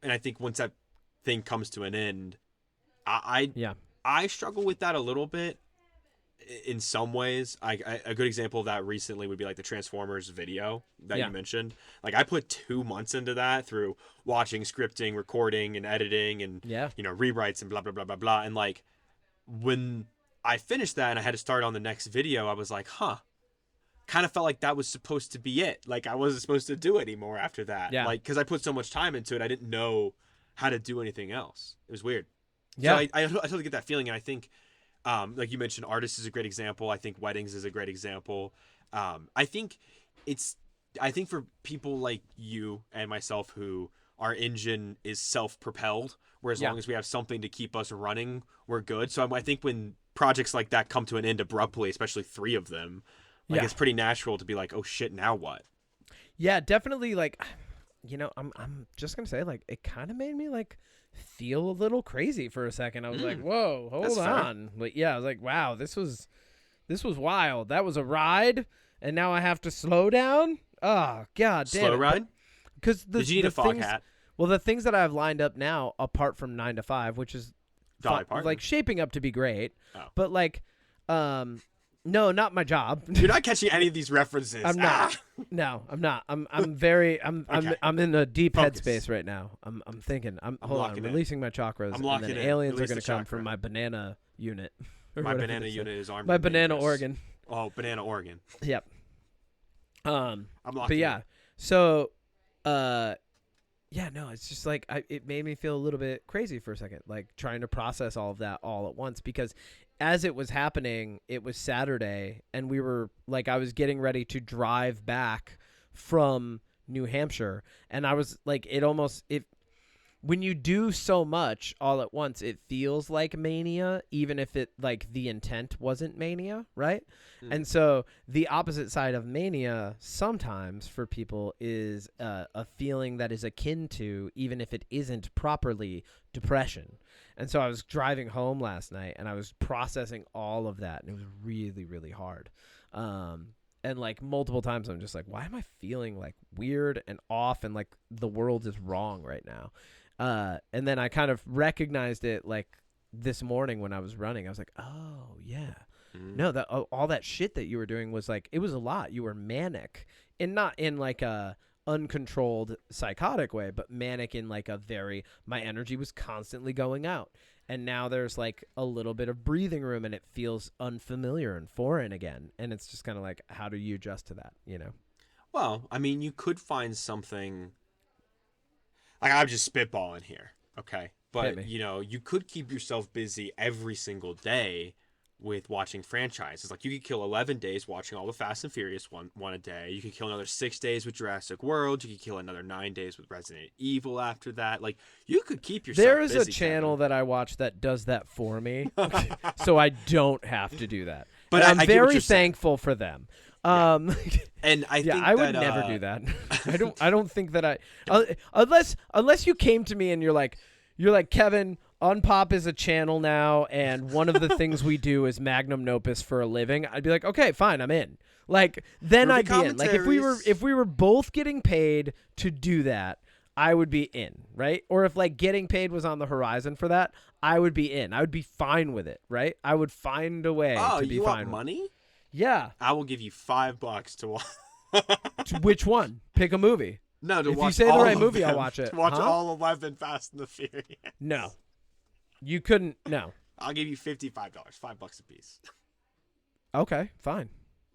I think once that thing comes to an end, I struggle with that a little bit. In some ways, a good example of that recently would be like the Transformers video that you mentioned. Like I put 2 months into that through watching, scripting, recording, and editing, and rewrites and blah blah blah blah blah. And like when I finished that and I had to start on the next video, I was like, kind of felt like that was supposed to be it. Like I wasn't supposed to do anymore after that. Yeah. Like because I put so much time into it, I didn't know how to do anything else. It was weird. Yeah. So I totally get that feeling, and I think. Like you mentioned, artists is a great example. I think weddings is a great example. I think for people like you and myself who our engine is self-propelled, where as long as we have something to keep us running, we're good. So I think when projects like that come to an end abruptly, especially 3 of them, it's pretty natural to be like, oh shit, now what? Yeah, definitely. Like, I'm just gonna say, like, it kind of made me like feel a little crazy for a second. I was like, whoa, hold on. But I was like, wow, this was wild. That was a ride, and now I have to slow down. Oh god damn. Slow ride? Because did you need a fog hat? Well, the things that I have lined up now, apart from 9 to 5, which is like shaping up to be great, but like no, not my job. You're not catching any of these references. I'm not. No, I'm not. I'm in a deep headspace right now. I'm thinking. I'm releasing my chakras, and then aliens are going to come from my banana unit. My banana unit is armed. My banana organ. Oh, banana organ. Yep. I'm locked. But yeah, so no, it's just like it made me feel a little bit crazy for a second, like trying to process all of that all at once, because as it was happening, it was Saturday, and we were like, I was getting ready to drive back from New Hampshire, and I was like, when you do so much all at once, it feels like mania, even if it like the intent wasn't mania, right? And so the opposite side of mania sometimes for people is a feeling that is akin to, even if it isn't properly, depression. And so I was driving home last night and I was processing all of that, and it was really, really hard. And like multiple times I'm just like, why am I feeling like weird and off and like the world is wrong right now? And then I kind of recognized it like this morning when I was running. I was like, oh yeah, no, that all that shit that you were doing was like, it was a lot. You were manic, and not in like a uncontrolled psychotic way, but manic in like a very, my energy was constantly going out. And now there's like a little bit of breathing room and it feels unfamiliar and foreign again. And it's just kind of like, how do you adjust to that, you know? Well, I mean, you could find something. Like, I'm just spitballing here, okay? But, you know, you could keep yourself busy every single day with watching franchises. Like, you could kill 11 days watching all the Fast and Furious one a day. You could kill another 6 days with Jurassic World. You could kill another 9 days with Resident Evil after that. Like, you could keep yourself There is busy, a channel Kevin. that I watch that does that for me, so I don't have to do that. But I'm I get what very you're saying. thankful for them. And I think I would that, never do that. I don't think that unless you came to me and you're like Kevin, Unpop is a channel now, and one of the things we do is magnum opus for a living. I'd be like, okay, fine, I'm in. Like, then I'd be in. Like, if we were both getting paid to do that, I would be in, right? Or if like getting paid was on the horizon for that, I would be in. I would be fine with it, right? I would find a way to be you fine. want money? Yeah. I will give you $5 to watch. Which one? Pick a movie. No, to if watch you say the all right of movie, them. I'll watch it. To watch Huh? all 11 Fast and the Furious. No. You couldn't. No. I'll give you $55, $5 a piece. Okay, fine.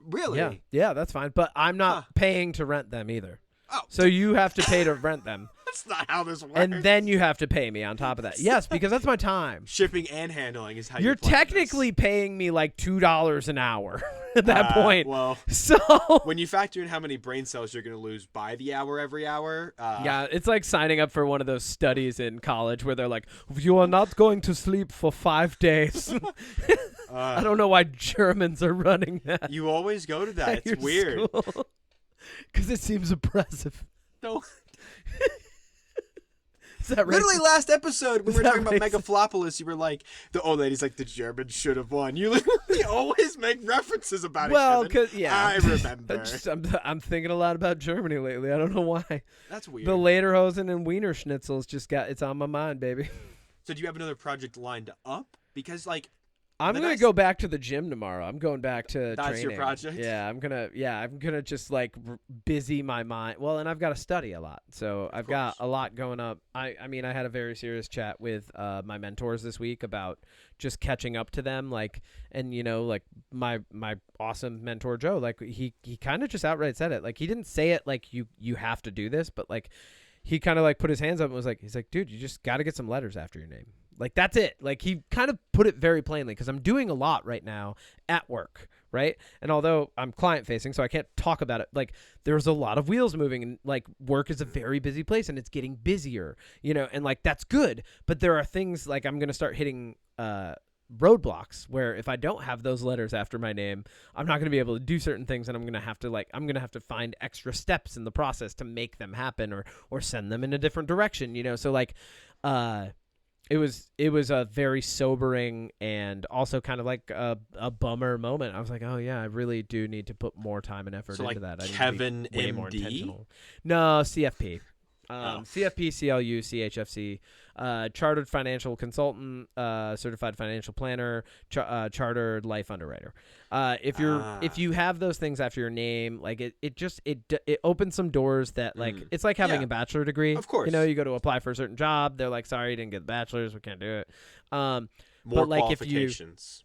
Really? Yeah, that's fine. But I'm not paying to rent them either. Oh. So you have to pay to rent them. That's not how this works. And then you have to pay me on top of that. Yes, because that's my time. Shipping and handling is how You're playing technically this. paying me like $2 an hour at that point. Well, so when you factor in how many brain cells you're going to lose by the hour every hour. yeah, it's like signing up for one of those studies in college where they're like, you are not going to sleep for 5 days. I don't know why Germans are running that. You always go to that. It's weird. Because it seems oppressive. No. Is that right? Literally last episode when we were talking about racist? Megaflopolis, you were like, the old lady's like, the Germans should have won. You literally always make references about it, Well, Kevin. because, yeah. I remember. I'm thinking a lot about Germany lately. I don't know why. That's weird. The Lederhosen and Wiener Schnitzels it's on my mind, baby. So do you have another project lined up? Because, like, I'm going to go back to the gym tomorrow. I'm going back to That's training. your project? Yeah, I'm going to just like busy my mind. Well, and I've got to study a lot. So I've got a lot going up. I mean, I had a very serious chat with my mentors this week about just catching up to them. Like, and you know, like my awesome mentor, Joe, like he kind of just outright said it. Like he didn't say it like you have to do this, but like he kind of like put his hands up and was like, he's like, dude, you just got to get some letters after your name. Like, that's it. Like, he kind of put it very plainly because I'm doing a lot right now at work, right? And although I'm client-facing, so I can't talk about it, like, there's a lot of wheels moving, and, like, work is a very busy place, and it's getting busier, you know? And, like, that's good. But there are things, like, I'm going to start hitting roadblocks where if I don't have those letters after my name, I'm not going to be able to do certain things, and I'm going to have to find extra steps in the process to make them happen or send them in a different direction, you know? So, like, it was a very sobering and also kind of like a bummer moment. I was like, oh yeah, I really do need to put more time and effort into that. I Kevin need to be way MD? more intentional. No, CFP. CFP, CLU, CHFC, Chartered Financial Consultant, Certified Financial Planner, Chartered Life Underwriter. If you have those things after your name, like it opens some doors that like it's like having a bachelor degree. Of course, you know, you go to apply for a certain job, they're like, sorry, you didn't get the bachelor's, we can't do it. More but like qualifications.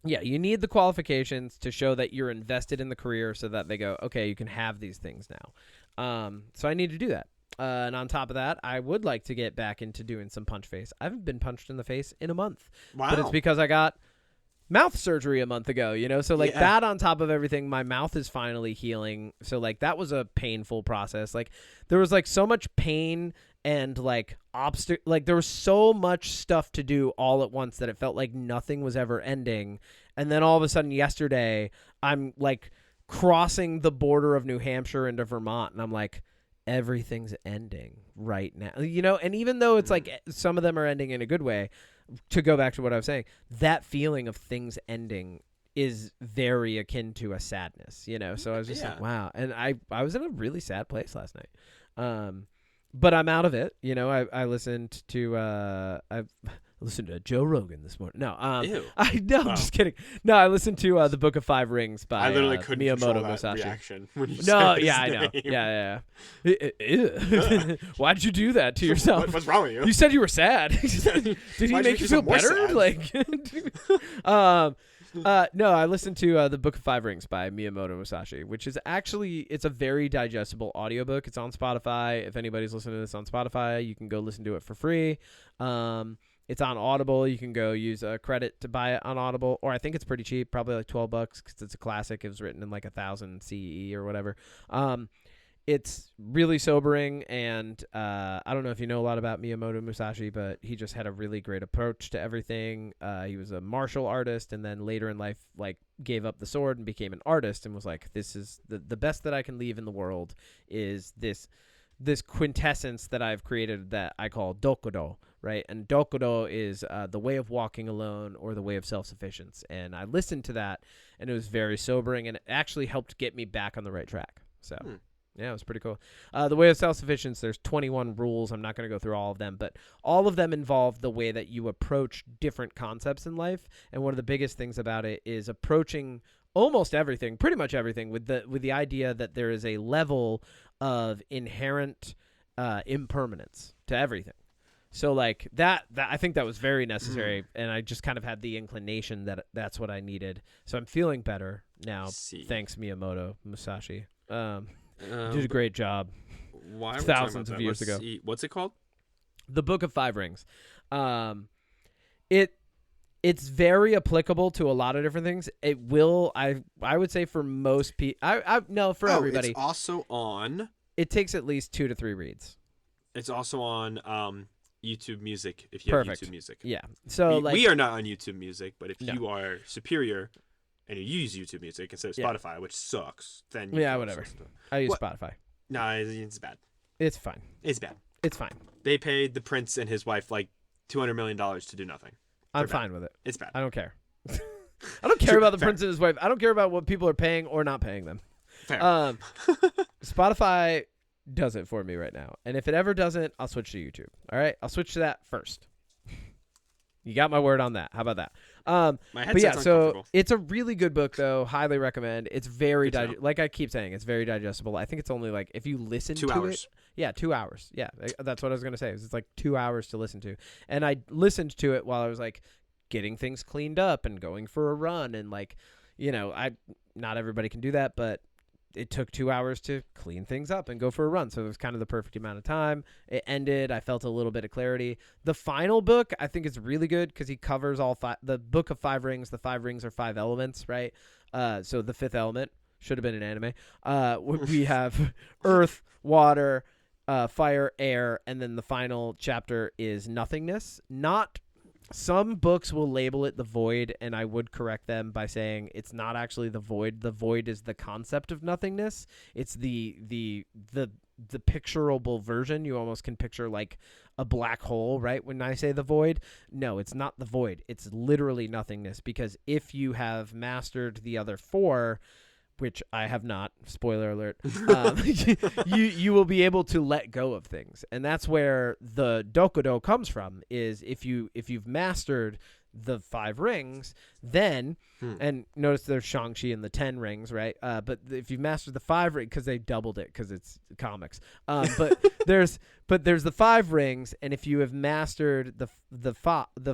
You need the qualifications to show that you're invested in the career, so that they go, okay, you can have these things now. So I need to do that. And on top of that, I would like to get back into doing some punch face. I haven't been punched in the face in a month. Wow. But it's because I got mouth surgery a month ago, you know? So, like, that on top of everything, my mouth is finally healing. So, like, that was a painful process. Like, there was, like, so much pain and like like there was so much stuff to do all at once that it felt like nothing was ever ending. And then all of a sudden yesterday, I'm like crossing the border of New Hampshire into Vermont, and I'm like, everything's ending right now, and even though it's like some of them are ending in a good way, to go back to what I was saying, that feeling of things ending is very akin to a sadness, so I was just like, wow. And I was in a really sad place last night, but I'm out of it. I listened to Joe Rogan this morning. No, Ew. I'm just kidding. No, I listened to The Book of Five Rings by I literally couldn't control Miyamoto that Musashi. reaction when you No, said his I know. name. Yeah. Why'd you do that to yourself? What's wrong with you? You said you were sad. Did he make you feel better? Sad? Like, no, I listened to The Book of Five Rings by Miyamoto Musashi, which is actually, it's a very digestible audiobook. It's on Spotify. If anybody's listening to this on Spotify, you can go listen to it for free. It's on Audible. You can go use a credit to buy it on Audible, or I think it's pretty cheap, probably like $12 because it's a classic. It was written in like 1000 CE or whatever. It's really sobering, and I don't know if you know a lot about Miyamoto Musashi, but he just had a really great approach to everything. He was a martial artist, and then later in life, like, gave up the sword and became an artist, and was like, this is the best that I can leave in the world is this quintessence that I've created that I call Dokudo, right? And Dokudo is the way of walking alone, or the way of self-sufficiency. And I listened to that, and it was very sobering, and it actually helped get me back on the right track. So, yeah, it was pretty cool. The way of self-sufficiency, there's 21 rules. I'm not going to go through all of them, but all of them involve the way that you approach different concepts in life. And one of the biggest things about it is approaching almost everything, pretty much everything, with the idea that there is a level of inherent impermanence to everything. So like that I think that was very necessary, and I just kind of had the inclination that that's what I needed. So I'm feeling better now. Thanks, Miyamoto Musashi. Did a great job. Why are we thousands of years ago. What's it called? The Book of Five Rings. It's very applicable to a lot of different things. It will, I would say, for most people. No, for everybody. It's also on. It takes at least 2 to 3 reads. It's also on YouTube Music, if you have YouTube Music. Yeah. So we are not on YouTube Music, but if you are superior and you use YouTube Music instead of Spotify, which sucks, then you whatever. I use Spotify. No, it's bad. It's fine. It's bad. It's fine. They paid the prince and his wife like $200 million to do nothing. I'm fine with it. It's bad. I don't care. I don't care about the prince and his wife. I don't care about what people are paying or not paying them. Fair. Spotify does it for me right now. And if it ever doesn't, I'll switch to YouTube. All right? I'll switch to that first. You got my word on that. How about that? My headset's uncomfortable. It's a really good book, though. Highly recommend. It's very, like I keep saying, it's very digestible. I think it's only like, if you listen to 2 hours. Yeah, 2 hours. Yeah, that's what I was going to say. It's like 2 hours to listen to. And I listened to it while I was like getting things cleaned up and going for a run. And like, not everybody can do that, but it took 2 hours to clean things up and go for a run. So it was kind of the perfect amount of time. It ended. I felt a little bit of clarity. The final book, I think, is really good because he covers all the Book of Five Rings. The 5 rings are 5 elements, right? So the 5th element should have been an anime. We have earth, water, fire, air, and then the final chapter is nothingness. Some books will label it the void, and I would correct them by saying it's not actually the void. The void is the concept of nothingness. It's the picturable version. You almost can picture like a black hole, right? When I say the void, no, it's not the void. It's literally nothingness, because if you have mastered the other 4, which I have not, spoiler alert, you will be able to let go of things. And that's where the Dokudo comes from, is if you've mastered the 5 rings, then, and notice there's Shang-Chi and the 10 rings, right? But if you've mastered the 5 rings, because they doubled it because it's comics, but there's the 5 rings, and if you have mastered the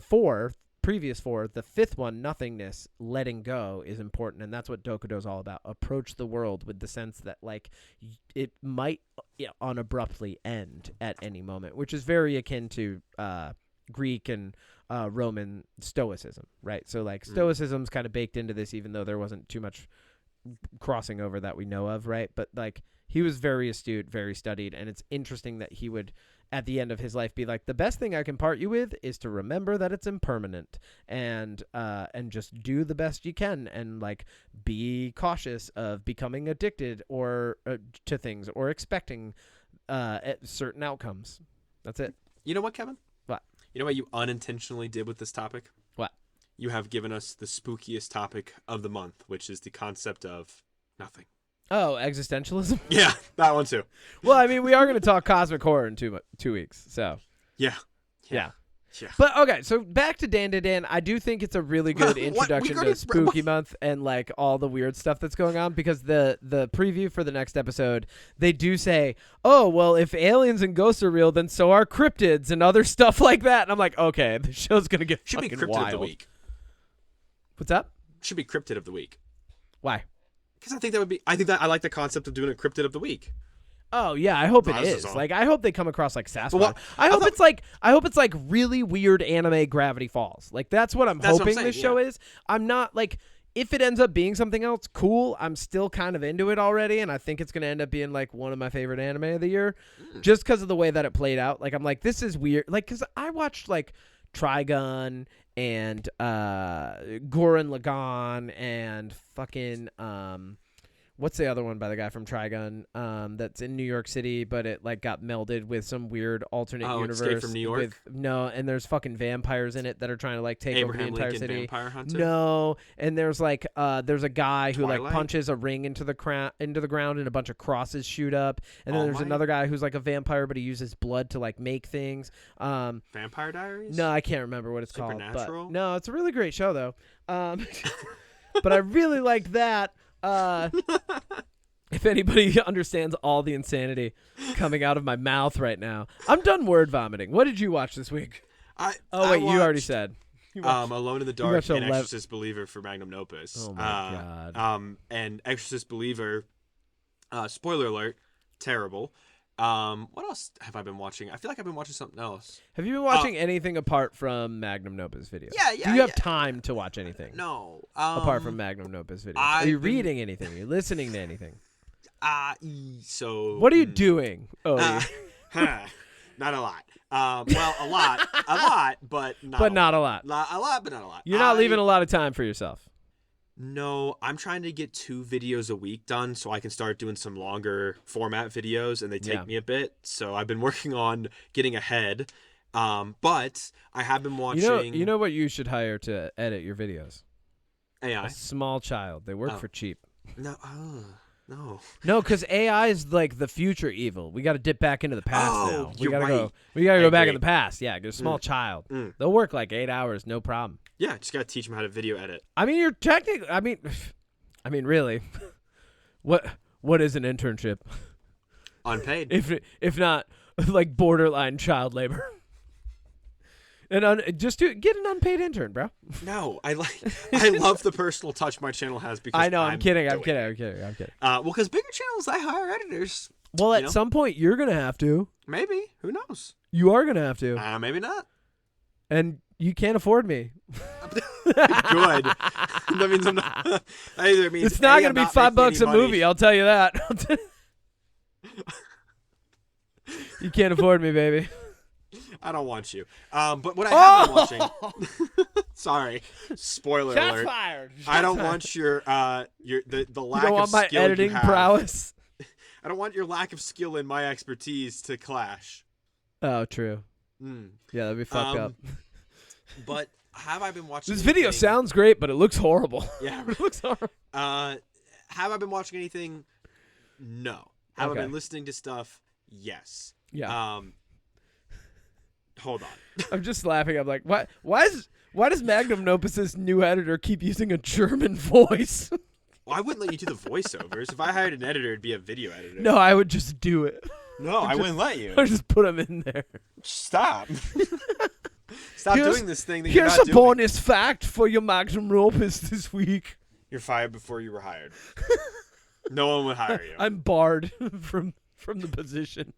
4, previous 4, the 5th one, nothingness, letting go, is important. And that's what Dokudo is all about. Approach the world with the sense that like it might unabruptly end at any moment, which is very akin to Greek and Roman Stoicism, right? So like Stoicism's kind of baked into this, even though there wasn't too much crossing over that we know of, right? But like he was very astute, very studied, and it's interesting that he would, at the end of his life be like, the best thing I can part you with is to remember that it's impermanent, and just do the best you can, and like be cautious of becoming addicted or to things or expecting certain outcomes. That's it. You know what, Kevin? What? You know what you unintentionally did with this topic? What? You have given us the spookiest topic of the month, which is the concept of nothing. Oh, existentialism? Yeah, that one too. Well, I mean, we are going to talk cosmic horror in 2 weeks, so. Yeah. But, okay, so back to Dan to Dan. I do think it's a really good introduction to Spooky Month and, like, all the weird stuff that's going on, because the preview for the next episode, they do say, oh, well, if aliens and ghosts are real, then so are cryptids and other stuff like that. And I'm like, okay, the show's going to get Should be fucking cryptid wild. of the week. What's up? Should be cryptid of the week. Why? Because I think that would be. I think that I like the concept of doing a cryptid of the week. Oh yeah, I hope it is. Like, I hope they come across like Sasquatch. I hope it's like really weird anime Gravity Falls. Like, that's what I'm hoping this show is. I'm not like, if it ends up being something else, cool. I'm still kind of into it already, and I think it's gonna end up being like one of my favorite anime of the year, just because of the way that it played out. Like, I'm like, this is weird. Like, because I watched like Trigun and Gurren Lagann and fucking what's the other one by the guy from Trigun that's in New York City, but it like got melded with some weird alternate universe. Escape from New York? And there's fucking vampires in it that are trying to like take over the entire city. Vampire Hunter? No, and there's like there's a guy who Twilight? like punches a ring into the ground and a bunch of crosses shoot up, and then there's another guy who's like a vampire, but he uses blood to like make things. Vampire Diaries? No, I can't remember what it's called. Supernatural? But, no, it's a really great show though. But I really liked that. If anybody understands all the insanity coming out of my mouth right now, I'm done word vomiting. What did you watch this week? You already said. Alone in the Dark and Exorcist Believer for Magnum Opus. Oh my god. And Exorcist Believer, spoiler alert, terrible. What else have I been watching? I feel like I've been watching something else. Have you been watching anything apart from Magnum Opus videos? Yeah. Do you have time to watch anything? No. Apart from Magnum Opus videos. Are you reading anything? Are you listening to anything? So. What are you doing? Not a lot. Well, a lot, but not a lot. A lot, but not a lot. You're not leaving a lot of time for yourself. No, I'm trying to get 2 videos a week done so I can start doing some longer format videos, and they take me a bit. So I've been working on getting ahead. But I have been watching. You know what you should hire to edit your videos? AI. A small child. They work for cheap. No. No, because AI is like the future evil. We got to dip back into the past now. We gotta right. We gotta go back in the past. Yeah, get a small child. They'll work like 8 hours, no problem. Yeah, just gotta teach them how to video edit. I mean, you're technically. I mean, really. What is an internship? Unpaid. If not like borderline child labor. And just get an unpaid intern, bro. No, I love the personal touch my channel has because I know. I'm kidding. Well, because bigger channels, they hire editors. Well, at some point, you're gonna have to. Maybe. Who knows? You are gonna have to. Maybe not. And you can't afford me. Good. That means I'm not. That either means it's not gonna be $5 a movie. I'll tell you that. You can't afford me, baby. I don't want you. But what I have been watching. Sorry, spoiler alert. Shots fired. I don't want your the lack you don't want of my skill editing you have. prowess. I don't want your lack of skill and my expertise to clash. Oh, true. Yeah, that'd be fucked up. But have I been watching? This video sounds great, but it looks horrible. Yeah, it looks horrible. Have I been watching anything? No. Have I been listening to stuff? Yes. Yeah. Hold on. I'm just laughing. I'm like, why does Magnum Opus's new editor keep using a German voice? Well, I wouldn't let you do the voiceovers. If I hired an editor, it'd be a video editor. No, I would just do it. No, I wouldn't let you. I'd just put them in there. Stop. Stop doing this thing that you're not doing. Here's a bonus fact for your Magnum Opus this week. You're fired before you were hired. No one would hire you. I'm barred from the position.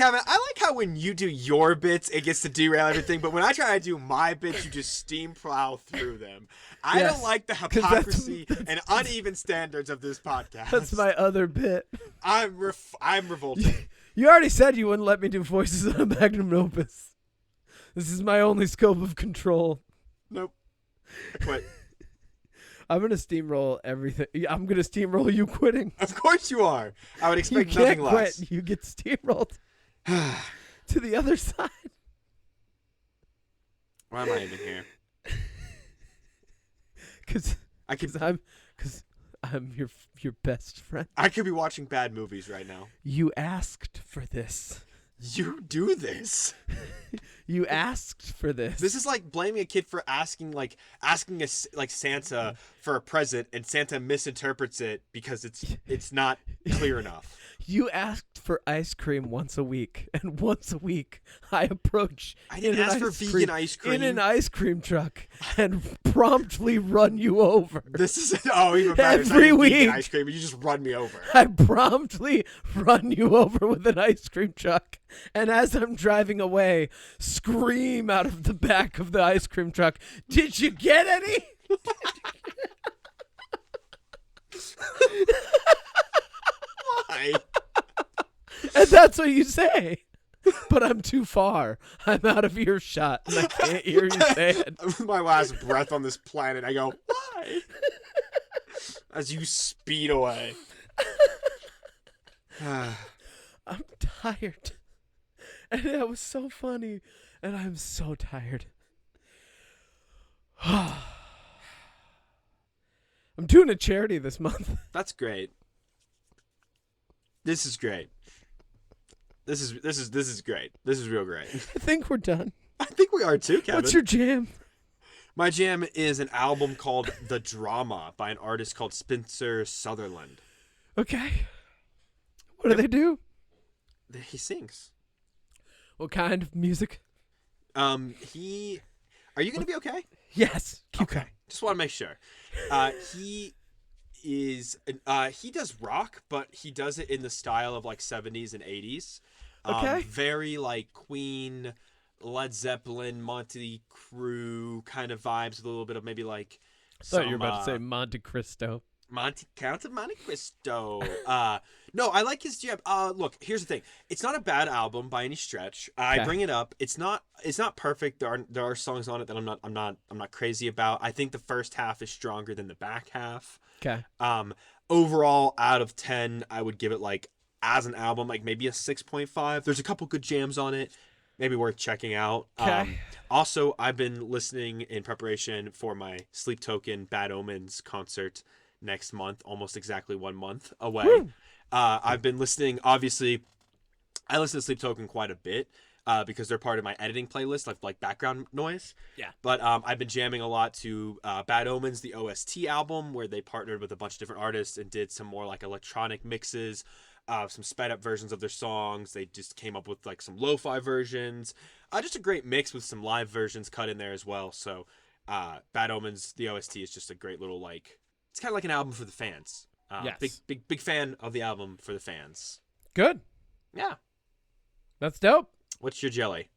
Kevin, I like how when you do your bits, it gets to derail everything, but when I try to do my bits, you just steam plow through them. I don't like the hypocrisy and uneven standards of this podcast. That's my other bit. I'm revolted. You already said you wouldn't let me do voices on a magnum opus. This is my only scope of control. Nope. I quit. I'm going to steamroll everything. I'm going to steamroll you quitting. Of course you are. I would expect you nothing can't less. Quit. You get steamrolled to the other side. Why am I even here? Because I'm your best friend. I could be watching bad movies right now. You asked for this. You do this. You asked for this. This is like blaming a kid for asking Santa for a present, and Santa misinterprets it because it's not clear enough. You asked for ice cream once a week, and once a week I approach. I didn't ask for vegan ice cream in an ice cream truck and promptly run you over. This is even better. Every week, vegan ice cream, and you just run me over. I promptly run you over with an ice cream truck, and as I'm driving away, scream out of the back of the ice cream truck, "Did you get any?" Why? And that's what you say. But I'm too far. I'm out of earshot, and I can't hear you say it. My last breath on this planet, I go, why? As you speed away. I'm tired. And that was so funny. And I'm so tired. I'm doing a charity this month. That's great. This is great. This is great. This is real great. I think we're done. I think we are too, Kevin. What's your jam? My jam is an album called The Drama by an artist called Spencer Sutherland. Okay. What do they do? He sings. What kind of music? Are you going to be okay? Yes. Okay. Just want to make sure. He does rock, but he does it in the style of like 70s and 80s. Okay. Very like Queen, Led Zeppelin, Monty Crew kind of vibes with a little bit of maybe like I thought you were about to say Monte Cristo. Count of Monte Cristo. No, I like his jam. Look, here's the thing. It's not a bad album by any stretch. I bring it up. It's not perfect. There are songs on it that I'm not crazy about. I think the first half is stronger than the back half. Okay. Overall, out of 10, I would give it like as an album, like maybe a 6.5. There's a couple good jams on it. Maybe worth checking out. Okay. Also, I've been listening in preparation for my Sleep Token Bad Omens concert next month, almost exactly 1 month away. Woo! I've been listening, obviously, I listen to Sleep Token quite a bit because they're part of my editing playlist, like background noise. Yeah. But I've been jamming a lot to Bad Omens, the OST album, where they partnered with a bunch of different artists and did some more like electronic mixes, some sped up versions of their songs. They just came up with like some lo-fi versions. Just a great mix with some live versions cut in there as well. So Bad Omens, the OST is just a great little like, it's kind of like an album for the fans. Yes. Big fan of the album for the fans. Good. Yeah. That's dope. What's your jelly?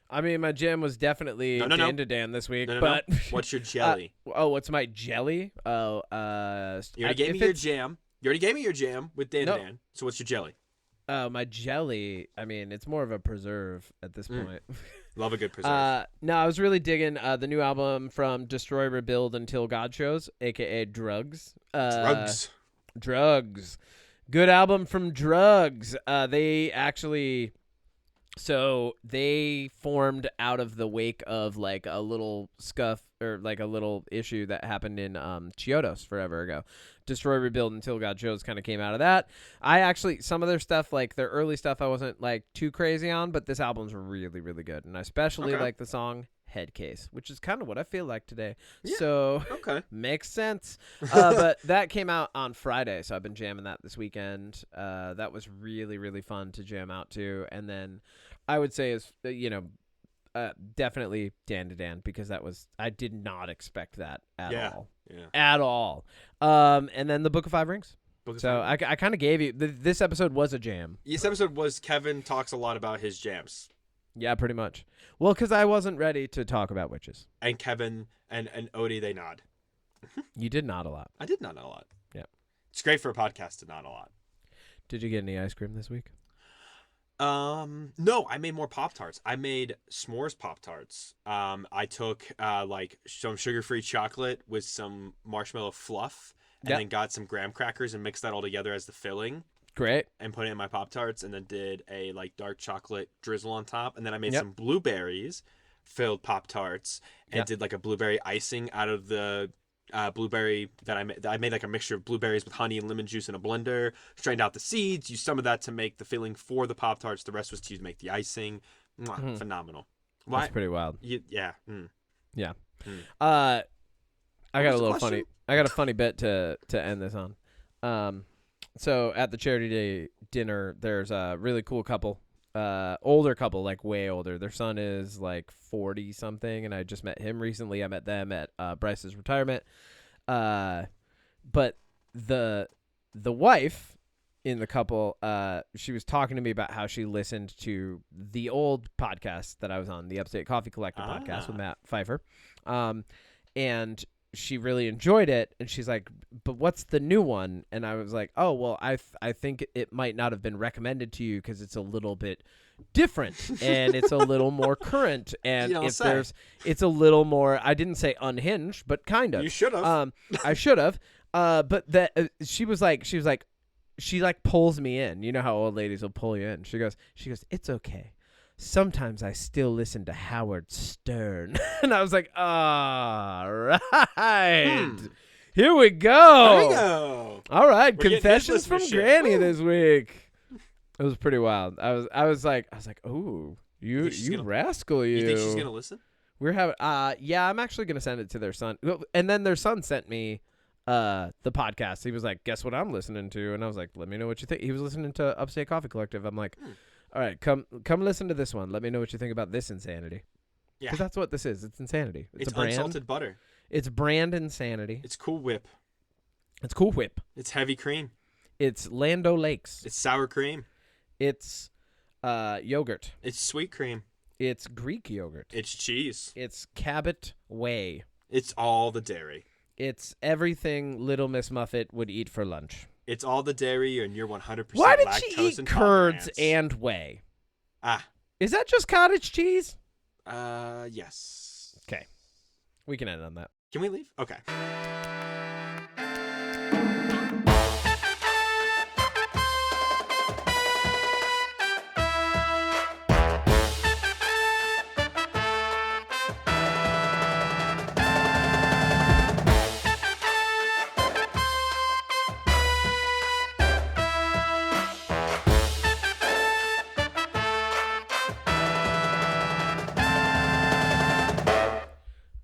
I mean, my jam was definitely Dan to Dan this week, but what's your jelly? What's my jelly? You already gave me your jam. You already gave me your jam with Dan to Dan. So what's your jelly? My jelly, I mean, it's more of a preserve at this point. Love a good preserve. No, I was really digging the new album from Destroy, Rebuild, Until God Shows, a.k.a. Drugs. Drugs. Good album from Drugs. They actually... So they formed out of the wake of like a little scuff or like a little issue that happened in Chiodos forever ago. Destroy, Rebuild, Until God Shows kind of came out of that. I actually, some of their stuff, like their early stuff, I wasn't like too crazy on, but this album's really, really good. And I especially like the song Head Case, which is kind of what I feel like today. Yeah, so makes sense. But that came out on Friday, so I've been jamming that this weekend. That was really, really fun to jam out to. And then I would say is, definitely Dan to Dan, because I did not expect that at all. Yeah. At all. And then the Book of Five Rings. Book of So Fire. I kind of gave you this episode was a jam. This episode was Kevin talks a lot about his jams. Yeah, pretty much. Well, because I wasn't ready to talk about witches. And Kevin and Odie, they nod. You did not a lot. I did nod a lot. Yeah. It's great for a podcast to nod a lot. Did you get any ice cream this week? No, I made more Pop-Tarts. I made s'mores Pop-Tarts. I took like some sugar-free chocolate with some marshmallow fluff and then got some graham crackers and mixed that all together as the filling Great. and put it in my Pop-Tarts and then did a like dark chocolate drizzle on top. And then I made some blueberries filled Pop-Tarts and did like a blueberry icing out of the blueberry that I made like a mixture of blueberries with honey and lemon juice in a blender, strained out the seeds, used some of that to make the filling for the Pop-Tarts. The rest was to make the icing. Phenomenal. That's pretty wild. Yeah. Yeah. What I got was a the little question? funny. I got a funny bit to end this on. So at the charity day dinner, there's a really cool couple, older couple, like way older. Their son is like 40 something, and I just met him recently. I met them at Bryce's retirement. But the wife in the couple, she was talking to me about how she listened to the old podcast that I was on, the Upstate Coffee Collector podcast with Matt Pfeiffer. And she really enjoyed it, and she's like, but what's the new one? And I was like, oh, well, I think it might not have been recommended to you because it's a little bit different and it's a little more current, and it's a little more, I didn't say unhinged, but kind of. You should have. I should have. But that she pulls me in. You know how old ladies will pull you in. She goes, it's okay. Sometimes I still listen to Howard Stern. And I was like, all right. Here we go. There we go. All right. We're Confessions from Granny Woo. this week. It was pretty wild. I was like, ooh, you rascal, you. You think she's gonna listen? We're having yeah, I'm actually gonna send it to their son. And then their son sent me the podcast. He was like, guess what I'm listening to? And I was like, let me know what you think. He was listening to Upstate Coffee Collective. I'm like, all right, come listen to this one. Let me know what you think about this insanity. Yeah. Because that's what this is. It's insanity. It's a brand. unsalted butter. It's brand insanity. It's Cool Whip. It's Cool Whip. It's heavy cream. It's Lando Lakes. It's sour cream. It's yogurt. It's sweet cream. It's Greek yogurt. It's cheese. It's Cabot Whey. It's all the dairy. It's everything Little Miss Muffet would eat for lunch. It's all the dairy, and you're 100% Why did lactose she eat intolerant. curds and whey? Ah. Is that just cottage cheese? Yes. Okay. We can end on that. Can we leave? Okay.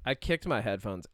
I kicked my headphones